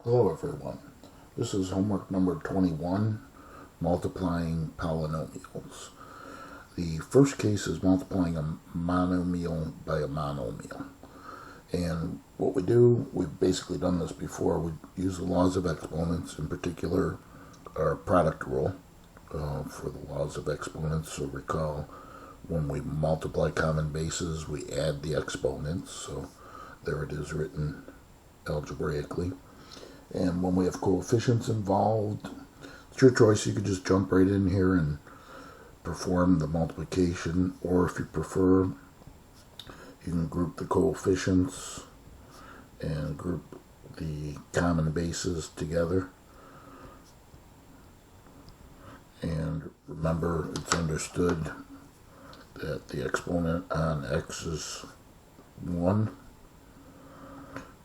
Hello everyone, this is homework number 21, multiplying polynomials. The first case is multiplying a monomial by a monomial. And what we do, we've basically done this before, we use the laws of exponents, in particular our product rule for the laws of exponents. So recall, when we multiply common bases, we add the exponents, so there it is written algebraically. And when we have coefficients involved, it's your choice. You could just jump right in here and perform the multiplication, or if you prefer, you can group the coefficients and group the common bases together. And remember, it's understood that the exponent on x is 1.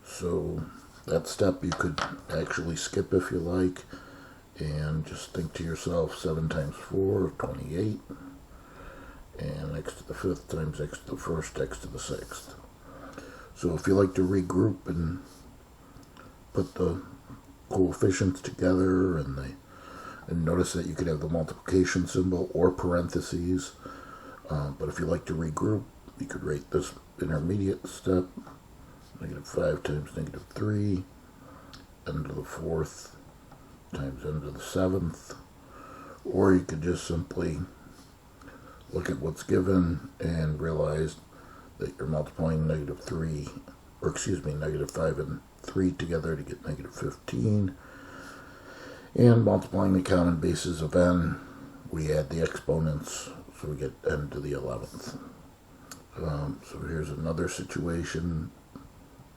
So that step you could actually skip if you like, and just think to yourself, 7 times 4 is 28, and x to the 5th times x to the 1st, x to the 6th. So if you like to regroup and put the coefficients together, and notice that you could have the multiplication symbol or parentheses, but if you like to regroup, you could write this intermediate step, -5 times -3, n to the 4th times n to the 7th, or you could just simply look at what's given and realize that you're multiplying -5 and 3 together to get -15, and multiplying the common bases of n, we add the exponents, so we get n to the 11th. So here's another situation.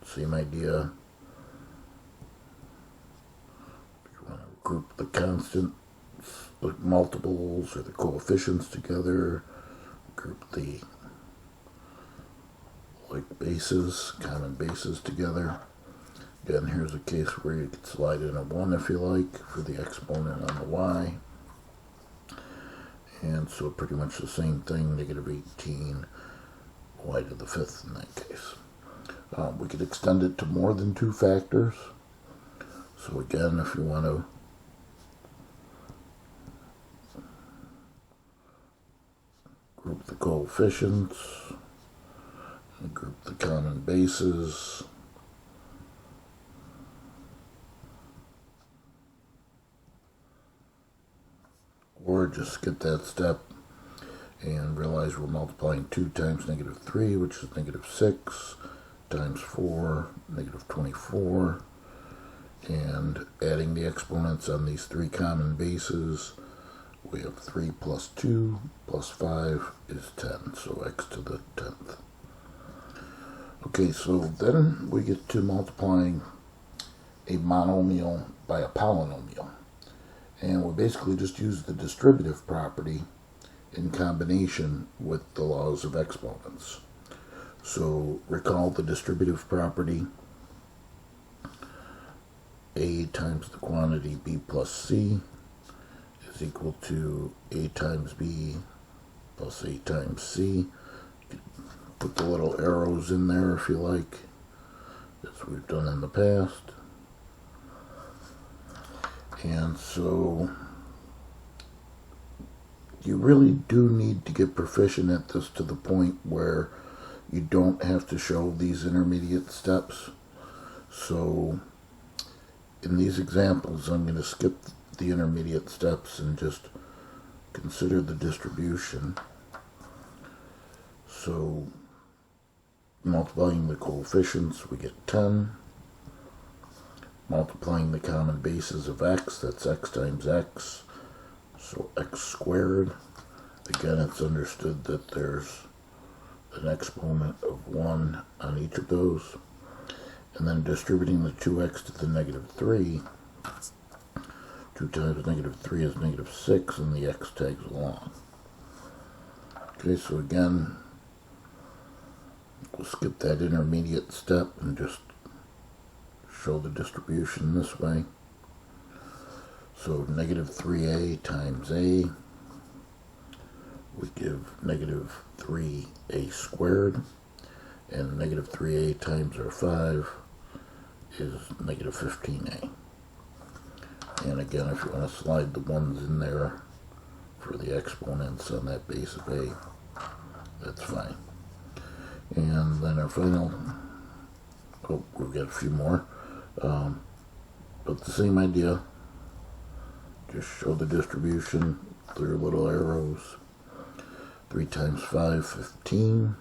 Same idea. You want to group the constants, the multiples, or the coefficients together. Group the bases, common bases together. Again, here's a case where you could slide in a 1 if you like for the exponent on the y. And so pretty much the same thing, -18, y to the 5th in that case. We could extend it to more than 2 factors. So again, if you want to group the coefficients and group the common bases, or just skip that step and realize we're multiplying 2 times -3, which is -6, times 4, -24, and adding the exponents on these 3 common bases, we have 3 plus 2 plus 5 is 10, so x to the 10th. Okay, so then we get to multiplying a monomial by a polynomial, and we basically just use the distributive property in combination with the laws of exponents. So recall the distributive property, a times the quantity b plus c is equal to a times b plus a times c. Put the little arrows in there if you like, as we've done in the past. And so you really do need to get proficient at this to the point where you don't have to show these intermediate steps. So in these examples, I'm going to skip the intermediate steps and just consider the distribution. So multiplying the coefficients, we get 10. Multiplying the common bases of x, that's x times x, so x squared. Again, it's understood that there's an exponent of 1 on each of those. And then distributing the 2x to the -3. 2 times -3 is -6, and the x tags along. Okay, so again, we'll skip that intermediate step and just show the distribution this way. So -3a times a would give -3a squared, and -3a times our 5 is negative 15a. And again, if you want to slide the ones in there for the exponents on that base of a, that's fine. And then our final, oh, we've got a few more, but the same idea. Just show the distribution through little arrows. 3 times 5, 15.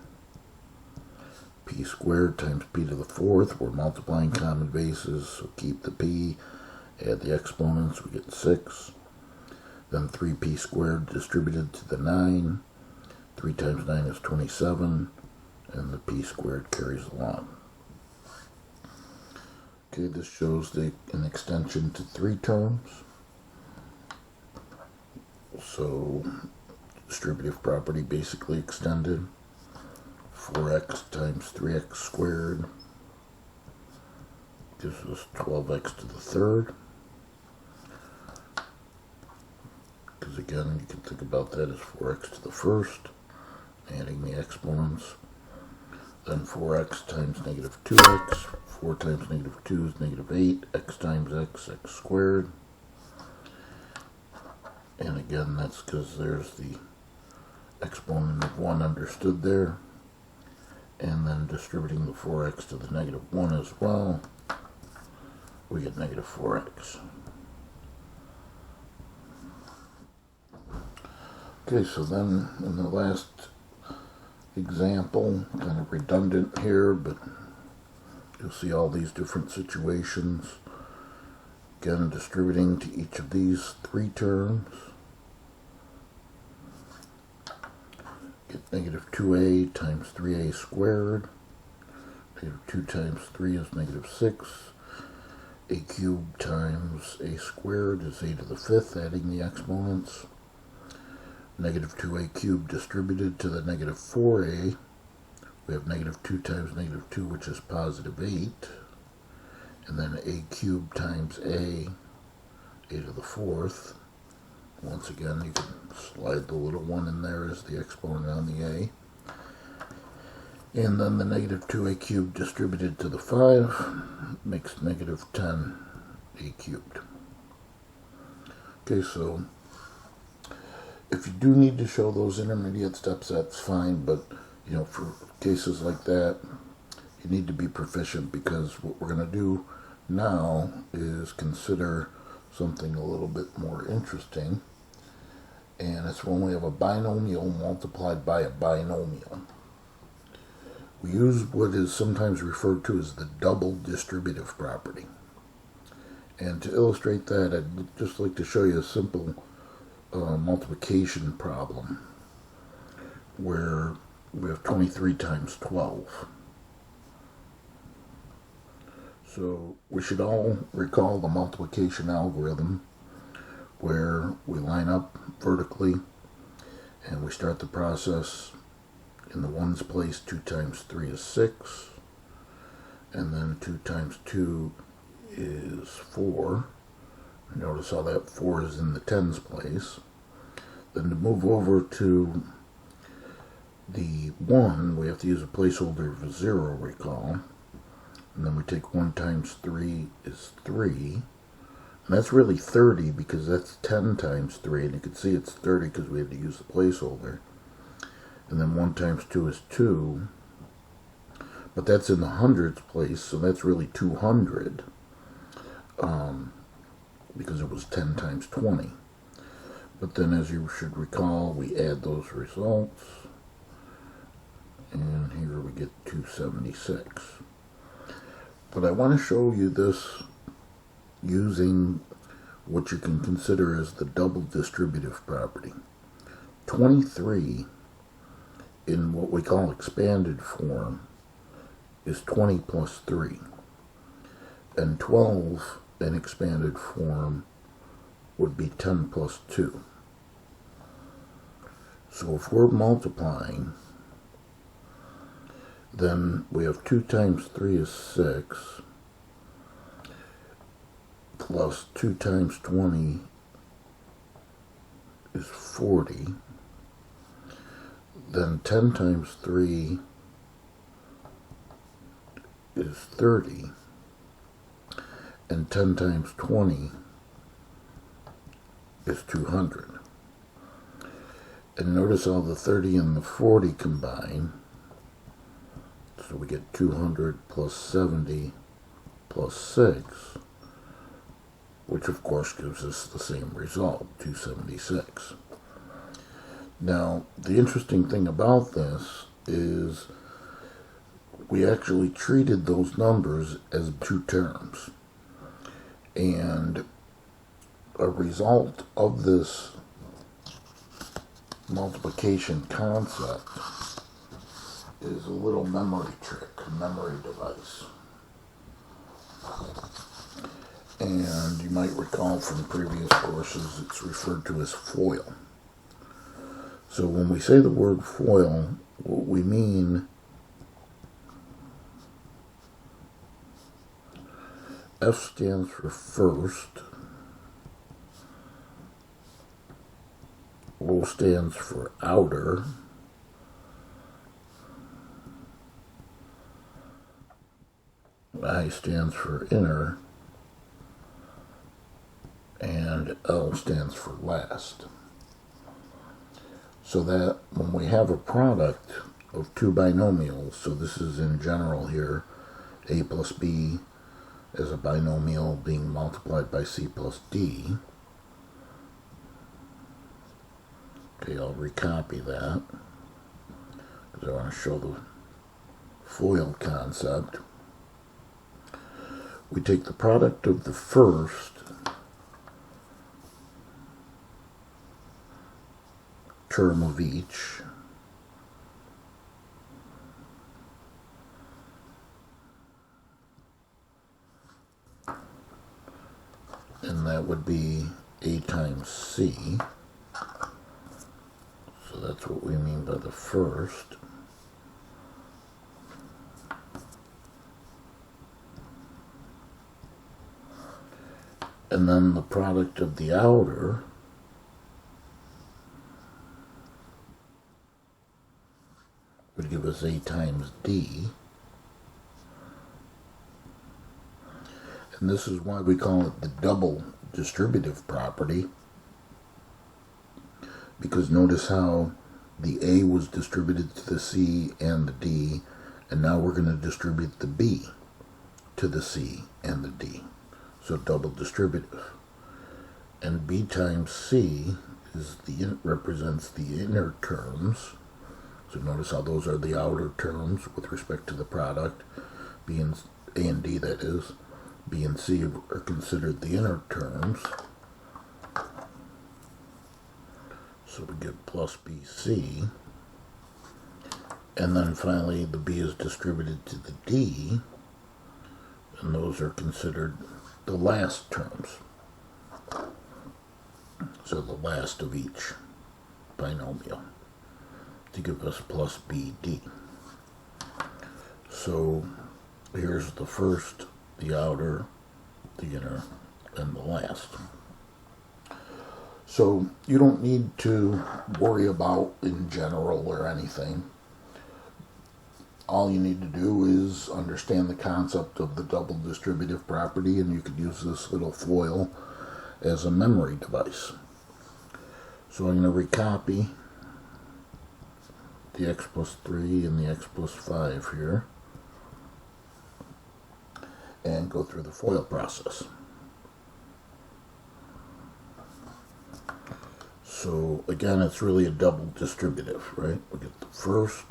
P squared times p to the 4th. We're multiplying common bases, so keep the p, add the exponents, we get 6. Then 3p squared distributed to the 9. 3 times 9 is 27, and the p squared carries along. Okay, this shows an extension to 3 terms. So, distributive property basically extended. 4x times 3x squared gives us 12x to the 3rd. Because again, you can think about that as 4x to the 1st, adding the exponents. Then 4x times negative 2x. 4 times negative 2 is negative 8. X times x, x squared. And again, that's because there's the exponent of 1 understood there. And then distributing the 4x to the negative 1 as well, we get negative 4x. Okay, so then in the last example, kind of redundant here, but you'll see all these different situations. Again, distributing to each of these 3 terms. Get negative 2a times 3a squared. Negative 2 times 3 is negative 6. A cubed times a squared is a to the 5th, adding the exponents. Negative 2a cubed distributed to the negative 4a. We have negative 2 times negative 2, which is positive 8. And then a cubed times a to the 4th. Once again, you can slide the little 1 in there as the exponent on the a. And then the negative 2a cubed distributed to the 5 makes negative 10a cubed. Okay, so if you do need to show those intermediate steps, that's fine, but you know, for cases like that, you need to be proficient, because what we're going to do now is consider something a little bit more interesting, and it's when we have a binomial multiplied by a binomial. We use what is sometimes referred to as the double distributive property. And to illustrate that, I'd just like to show you a simple multiplication problem where we have 23 times 12. So we should all recall the multiplication algorithm, where we line up vertically and we start the process in the ones place. 2 times 3 is 6, and then 2 times 2 is 4. Notice how that 4 is in the tens place. Then to move over to the 1, we have to use a placeholder of 0, recall. And then we take 1 times 3 is 3. And that's really 30, because that's 10 times 3. And you can see it's 30 because we had to use the placeholder. And then 1 times 2 is 2. But that's in the hundreds place, so that's really 200. Because it was 10 times 20. But then, as you should recall, we add those results. And here we get 276. But I want to show you this using what you can consider as the double distributive property. 23 in what we call expanded form is 20 plus 3. And 12 in expanded form would be 10 plus 2. So if we're multiplying, then we have 2 times 3 is 6, plus 2 times 20 is 40. Then 10 times 3 is 30. and 10 times 20 is 200. And notice how the 30 and the 40 combine. So we get 200 plus 70 plus 6, which of course gives us the same result, 276. Now, the interesting thing about this is we actually treated those numbers as two terms. And a result of this multiplication concept is a little memory trick, a memory device. And you might recall from previous courses it's referred to as FOIL. So when we say the word FOIL, what we mean, F stands for first, O stands for outer, I stands for inner, and L stands for last. So that when we have a product of two binomials, so this is in general here, A plus B as a binomial being multiplied by C plus D. Okay, I'll recopy that because I want to show the FOIL concept. We take the product of the first term of each, and that would be A times C. So that's what we mean by the first. And then the product of the outer would give us A times D. And this is why we call it the double distributive property. Because notice how the A was distributed to the C and the D, and now we're going to distribute the B to the C and the D. So double distributive. And B times C is represents the inner terms. So notice how those are the outer terms with respect to the product. B and A and D, that is. B and C are considered the inner terms. So we get plus BC. And then finally the B is distributed to the D. And those are considered the last terms. So the last of each binomial to give us plus BD. So here's the first, the outer, the inner, and the last. So you don't need to worry about in general or anything. All you need to do is understand the concept of the double distributive property, and you could use this little FOIL as a memory device. So I'm going to recopy the x plus 3 and the x plus 5 here and go through the FOIL process. So again, it's really a double distributive, right? We get the first,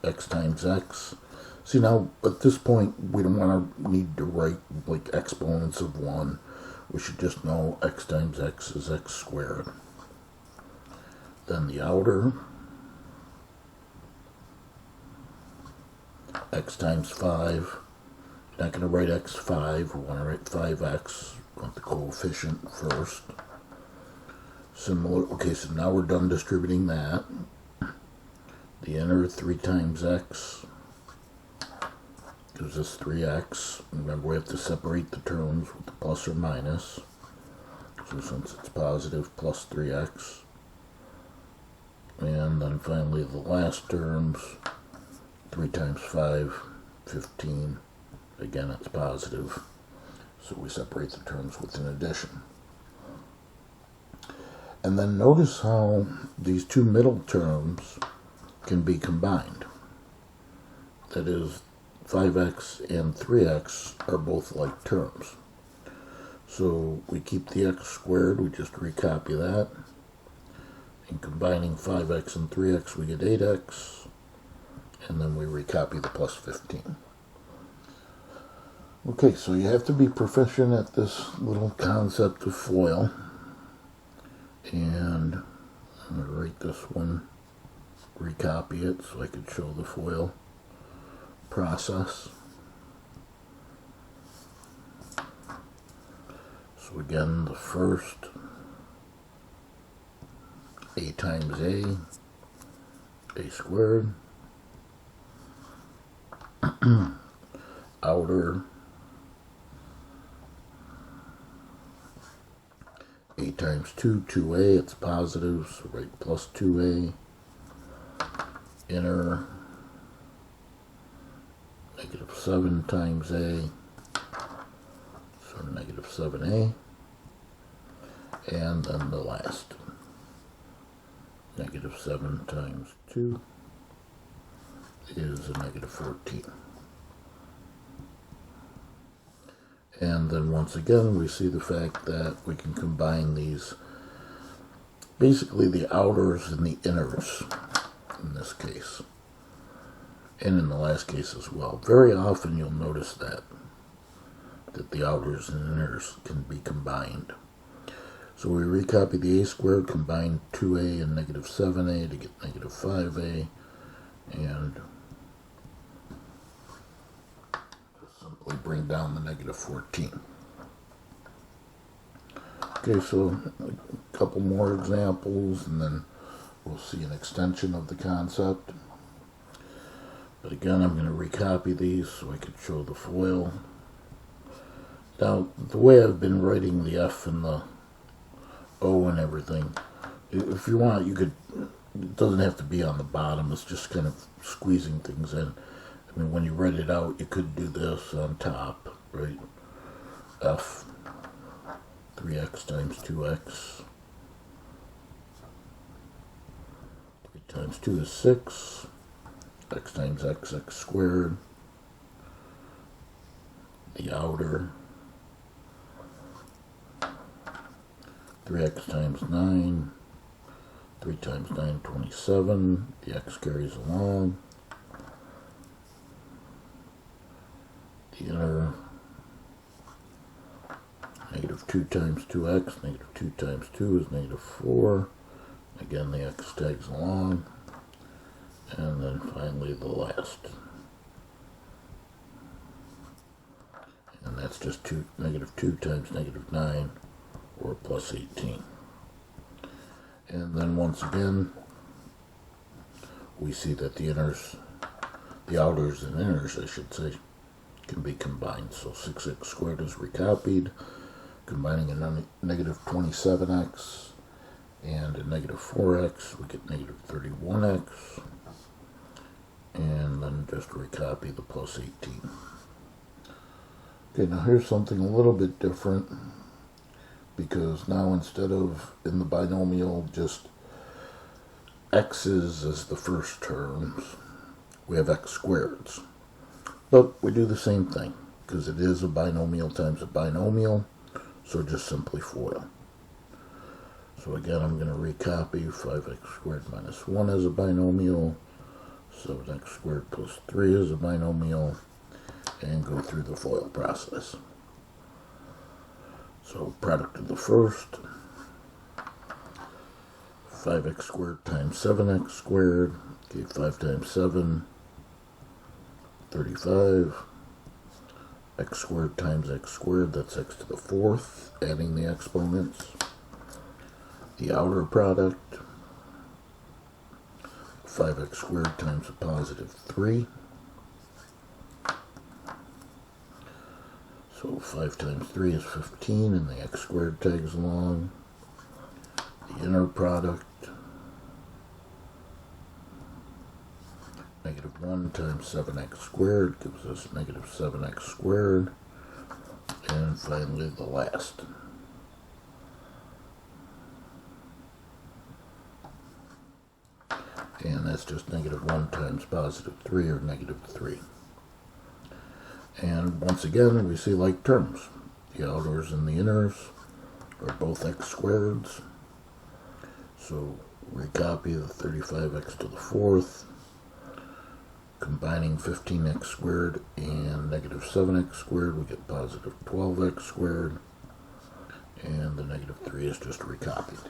x times x. See, now at this point we don't need to write like exponents of 1. We should just know x times x is x squared. Then the outer, x times 5. You're not going to write x5, we want to write 5x. We want the coefficient first. Similar, okay, so now we're done distributing that. The inner, 3 times x gives us 3x. Remember, we have to separate the terms with the plus or minus. So since it's positive, plus 3x. And then finally the last terms, 3 times 5, 15. Again, it's positive. So we separate the terms with an addition. And then notice how these two middle terms can be combined. That is, 5x and 3x are both like terms. So we keep the x squared, we just recopy that. And combining 5x and 3x, we get 8x. And then we recopy the plus 15. Okay, so you have to be proficient at this little concept of FOIL. And I'm going to write this one, recopy it so I can show the FOIL process. So again, the first, a times a squared, outer, a times 2, 2a, it's positive, so write plus 2a, inner, negative 7 times a, so negative 7a, and then the last, negative 7 times 2 is a negative 14. And then once again, we see the fact that we can combine these, basically the outers and the inners in this case, and in the last case as well. Very often you'll notice that the outers and inners can be combined. So we recopy the a squared, combine 2a and negative 7a to get negative 5a, and simply bring down the negative 14. Okay, so a couple more examples, and then we'll see an extension of the concept. But again, I'm going to recopy these so I can show the FOIL. Now, the way I've been writing the F and the O and everything, if you want, you could, it doesn't have to be on the bottom, it's just kind of squeezing things in. I mean, when you write it out, you could do this on top, right? F, 3x times 2x. 3 times 2 is 6. X times x squared. The outer. 3x times 9. 3 times 9, 27. The x carries along. The inner, negative 2 times 2x, negative 2 times 2 is negative 4. Again, the x tags along. And then finally the last. And that's just negative 2 times negative 9, or plus 18. And then once again, we see that the inners, the outers and inners, I should say, can be combined. So 6x squared is recopied, combining a negative 27x and a negative 4x, we get negative 31x, and then just recopy the plus 18. Okay, now here's something a little bit different, because now instead of in the binomial just x's as the first terms, we have x squareds. But we do the same thing, because it is a binomial times a binomial, so just simply FOIL. So again, I'm going to recopy 5x squared minus 1 as a binomial, 7x squared plus 3 as a binomial, and go through the FOIL process. So product of the first, 5x squared times 7x squared, okay, 5 times 7, 35, x squared times x squared, that's x to the 4th, adding the exponents. The outer product, 5x squared times a positive 3. So 5 times 3 is 15, and the x squared tags along. The inner product, negative 1 times 7x squared gives us negative 7x squared. And finally the last. And that's just -1 times +3, or -3. And once again, we see like terms. The outers and the inners are both x squareds. So recopy the 35x to the 4th, combining 15x squared and -7x squared, we get +12x squared, and the -3 is just recopied.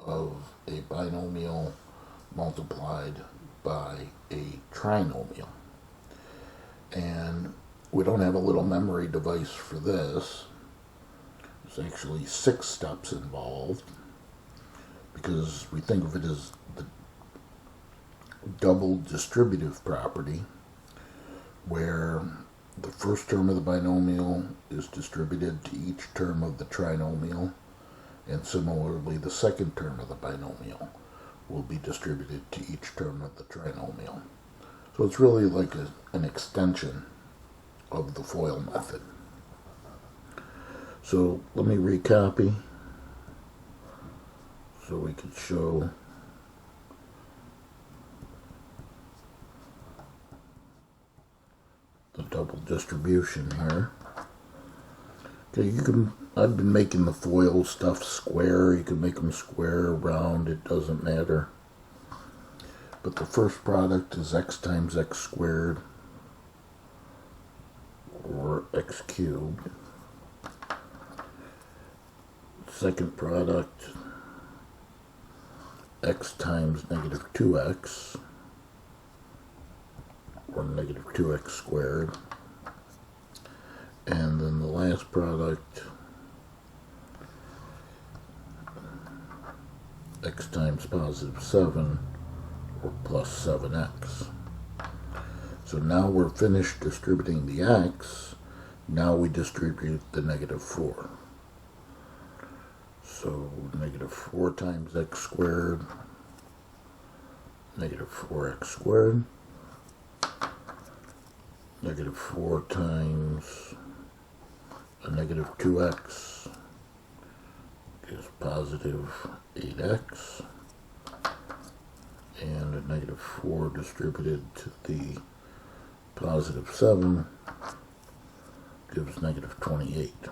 Of a binomial multiplied by a trinomial. And we don't have a little memory device for this. There's actually 6 steps involved, because we think of it as the double distributive property, where the first term of the binomial is distributed to each term of the trinomial, and similarly the second term of the binomial will be distributed to each term of the trinomial. So it's really like an extension of the FOIL method. So let me recopy so we could show the double distribution here. Okay, I've been making the FOIL stuff square. You can make them square, round, it doesn't matter. But the first product is x times x squared, or x cubed. Second product, x times -2x, or -2x squared. And then the last product, x times +7, or +7x. So now we're finished distributing the x. Now we distribute the -4. So -4 times x squared, -4x squared, -4 times a -2x is +8x, and a -4 distributed to the +7 gives -28.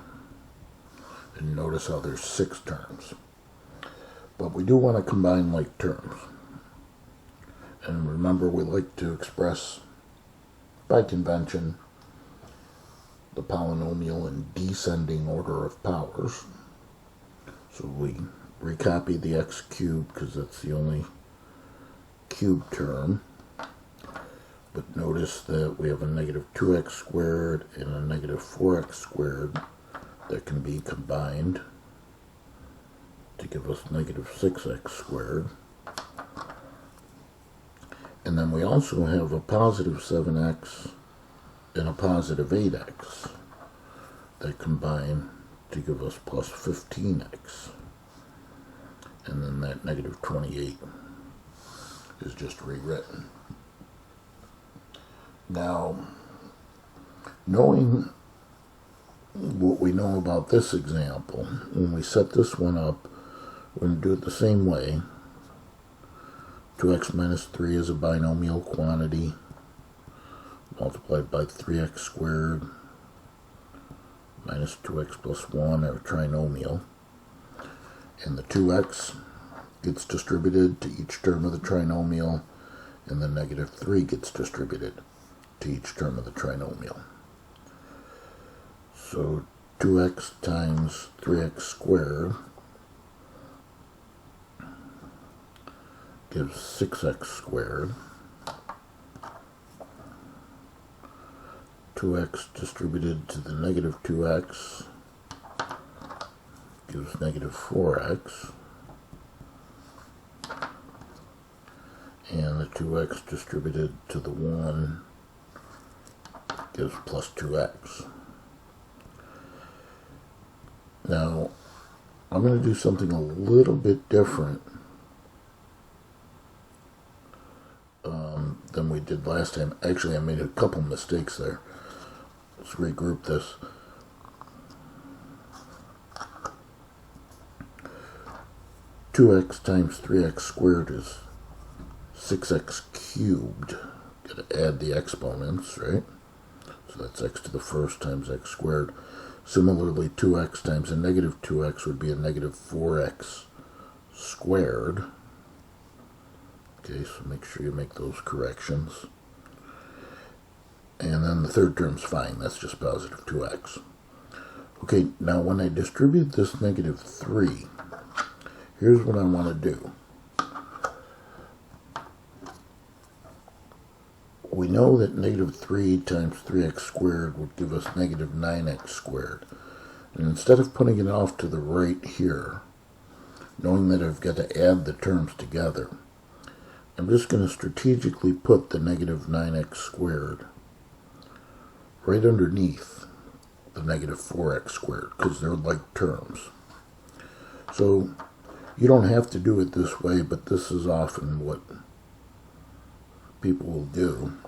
And notice how there's 6 terms. But we do want to combine like terms. And remember, we like to express, by convention, the polynomial in descending order of powers. So we recopy the x cubed because that's the only cubed term. But notice that we have a -2x squared and a -4x squared that can be combined to give us -6x squared. And then we also have a +7x and a +8x that combine to give us +15x. And then that -28 is just rewritten. Now, knowing what we know about this example, when we set this one up, we're going to do it the same way. 2x minus 3 is a binomial quantity multiplied by 3x squared minus 2x plus 1 are trinomial. And the 2x gets distributed to each term of the trinomial, and the -3 gets distributed to each term of the trinomial. So 2x times 3x squared gives 6x squared. 2x distributed to the -2x gives -4x. And the 2x distributed to the 1 gives +2x. Now, I'm going to do something a little bit different than we did last time. Actually, I made a couple mistakes there. Let's regroup this. 2x times 3x squared is 6x cubed. Got to add the exponents, right? So that's x to the first times x squared. Similarly, 2x times a negative 2x would be a negative 4x squared. Okay, so make sure you make those corrections. And then the third term's fine, that's just positive 2x. Okay, now when I distribute this negative 3, here's what I want to do. We know that negative 3 times 3x squared would give us negative 9x squared. And instead of putting it off to the right here, knowing that I've got to add the terms together, I'm just going to strategically put the negative 9x squared right underneath the negative 4x squared, because they're like terms. So you don't have to do it this way, but this is often what people will do.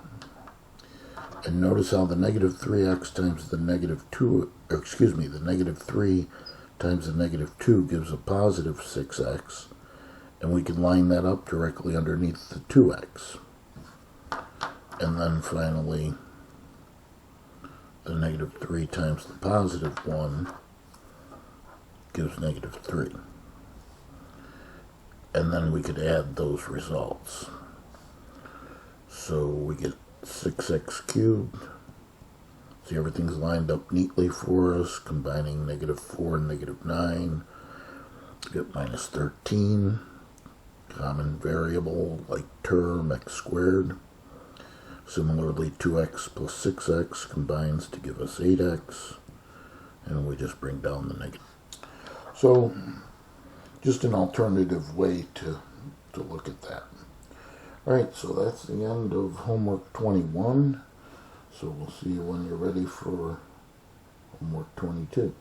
And notice how the negative 3x times the negative 2, the negative 3 times the negative 2 gives a positive 6x, and we can line that up directly underneath the 2x. And then finally, the negative 3 times the positive 1 gives negative 3. And then we could add those results. So we get 6x cubed. See, everything's lined up neatly for us, combining negative 4 and negative 9. We get minus 13, common variable, like term, x squared. Similarly, 2x plus 6x combines to give us 8x, and we just bring down the negative. So, just an alternative way to look at that. Alright, so that's the end of homework 21. So we'll see you when you're ready for homework 22.